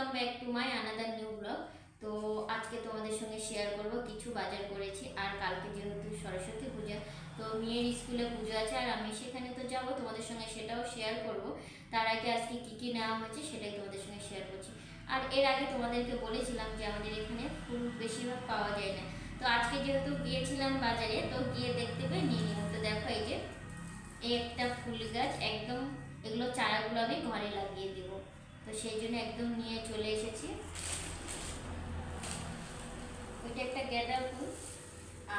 Welcome back to my another new blog. তো আজকে তোমাদের সঙ্গে শেয়ার করব কিছু বাজার করেছি। আর কালকে যেহেতু সরস্বতী পূজা, তো মেয়ের স্কুলে পুজো আছে আর আমি সেখানে তো যাব, তোমাদের সঙ্গে সেটাও শেয়ার করব। তার আগে আজকে কী কী নেওয়া হয়েছে সেটাই তোমাদের সঙ্গে শেয়ার করছি। আর এর আগে তোমাদেরকে বলেছিলাম যে আমাদের এখানে ফুল বেশিরভাগ পাওয়া যায় না, তো আজকে যেহেতু গিয়েছিলাম বাজারে, তো গিয়ে দেখতে পেয়ে নিয়ে নিব। তো দেখো এই যে এই একটা ফুল গাছ, একদম এগুলো চারাগুলো আমি ঘরে লাগিয়ে দেবো, তো সেই জন্য একদম নিয়ে চলে এসেছি। ওইটা একটা গাঁদা ফুল,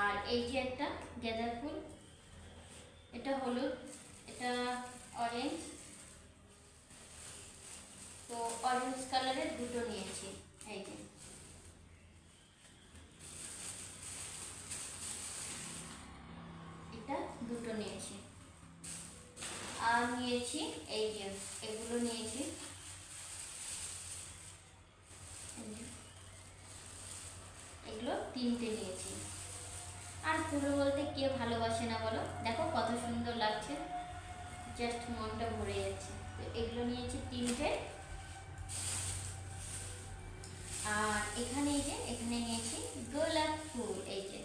আর এই যে একটা গাঁদা ফুল, এটা হলুদ, এটা অরেঞ্জ। তো অরেঞ্জ কালারের দুটো নিয়েছি, এই যে এটা দুটো নিয়েছি। আর নিয়েছি এই যে এগুলো নিয়েছি, এগুলো তিনটে নিয়েছি। আর ফুল বলতে কে ভালোবাসে না বলো, দেখো কত সুন্দর লাগছে, জাস্ট মনটা ভরে যাচ্ছে। তো এগুলো নিয়েছি তিনটে। আর এখানে এই যে এখানে নিয়েছি গোলাপ ফুল, এই যে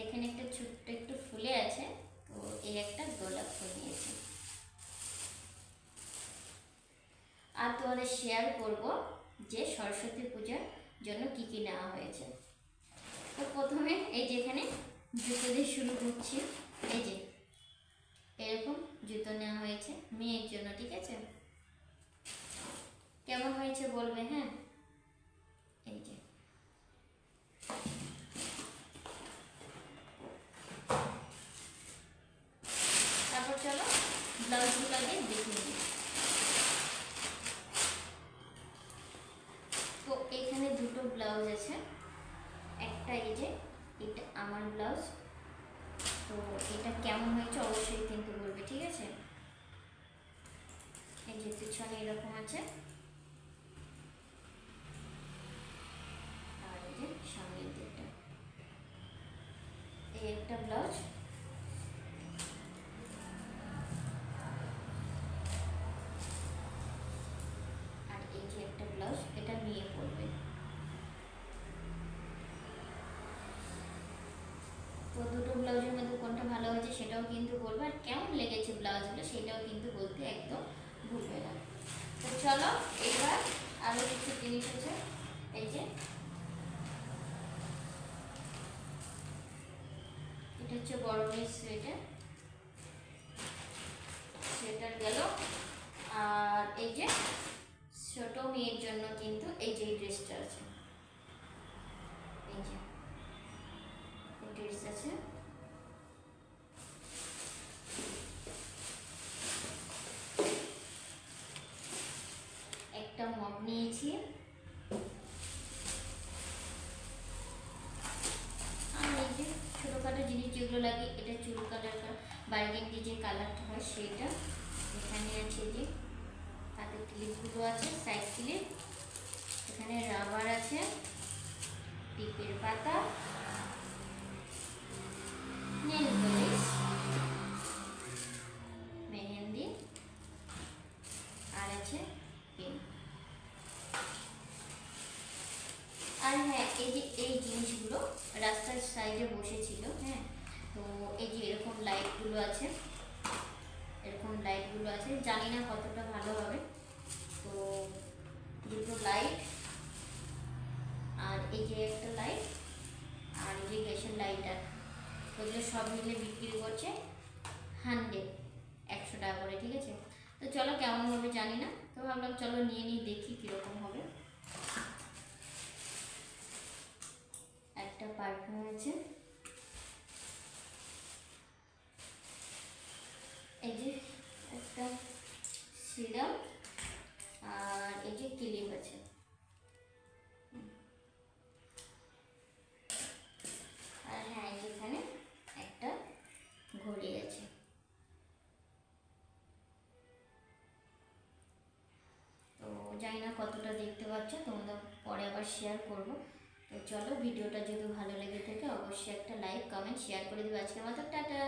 এখানে একটা ছোট্ট একটু ফুলে আছে, তো এই একটা গোলাপ ফুল নিয়েছি। আর তোমাদের শেয়ার করব যে সরস্বতী পূজার জন্য কি কি নেওয়া হয়েছে। তো প্রথমে এই যেখানে জুতো দিয়ে শুরু করছি, এই যে এরকম জুতো নেওয়া হয়েছে মেয়ের জন্য, ঠিক আছে? কেমন হয়েছে বলবে, হ্যাঁ। এই যে তারপর চলো ব্লাউজগুলো আগে দেখে নিই। তো এখানে দুটো ব্লাউজ আছে, একটা এই যে এটা আমার ব্লাউজ। তো এটা কেমন হয়েছে অবশ্যই কিন্তু বলবে, ঠিক আছে? এই যে পিছনে এরকম আছে, আর এই যে সামনের দিকটা, এই একটা ব্লাউজ। আর এই যে একটা ব্লাউজ, এটা নিয়ে পড়বে। তো দুটো ব্লাউজের মধ্যে কোনটা ভালো হয়েছে সেটাও কিন্তু বলবে, আর কেমন লেগেছে ব্লাউজগুলো সেটাও কিন্তু বলতে একদম ভুলবে না। তো চলো এবার আরও কিছু জিনিস আছে, এই যে এটা হচ্ছে বড় মেয়ের সোয়েটার, সোয়েটার গেল। আর এই যে ছোট মেয়ের জন্য কিন্তু এই যে ড্রেসটা আছে, এই যে ড্রেস আছে। একটা মগ নিয়েছি, আর এই যে ছোটোখাটো জিনিস যেগুলো লাগে, এটা চুল কালার, বার্গেন্ডি যে কালারটা হয় সেটা। এখানে আছে যে হাতে ক্লিপগুলো আছে, সাইড ক্লিপ, এখানে রাবার আছে, টিপের পাতা, নেল পলিশ, মেহেন্দি, আর আছে পেন। আর হ্যাঁ, এই যে এই জিনিসগুলো রাস্তার সাইডে বসেছিল, হ্যাঁ। তো এই যে এরকম লাইটগুলো আছে, এরকম লাইটগুলো আছে, জানি না কতটা ভালো হবে। তো দুটো লাইট, আর এই যে একটা লাইট, আর এই যে গ্যাসের লাইটার, ওগুলো সব মিলে বিক্রি করছে 100 টাকা করে, ঠিক আছে? তো চলো কেমন হবে জানি না, তো ভাবলাম চলো নিয়ে নিই, দেখি কীরকম হবে। একটা পারফিউম আছে, এই যে একটা সিরাম, আর এই যে ক্লিপ আছে। আর হ্যাঁ, এখানে একটা ঘড়ি আছে। তো জানি না কতটা দেখতে পাচ্ছ, তোমরা পরে আবার শেয়ার করব। তো চলো ভিডিওটা যদি ভালো লেগে থাকে অবশ্যই একটা লাইক কমেন্ট শেয়ার করে দেবে। আজকের মতো টাটা।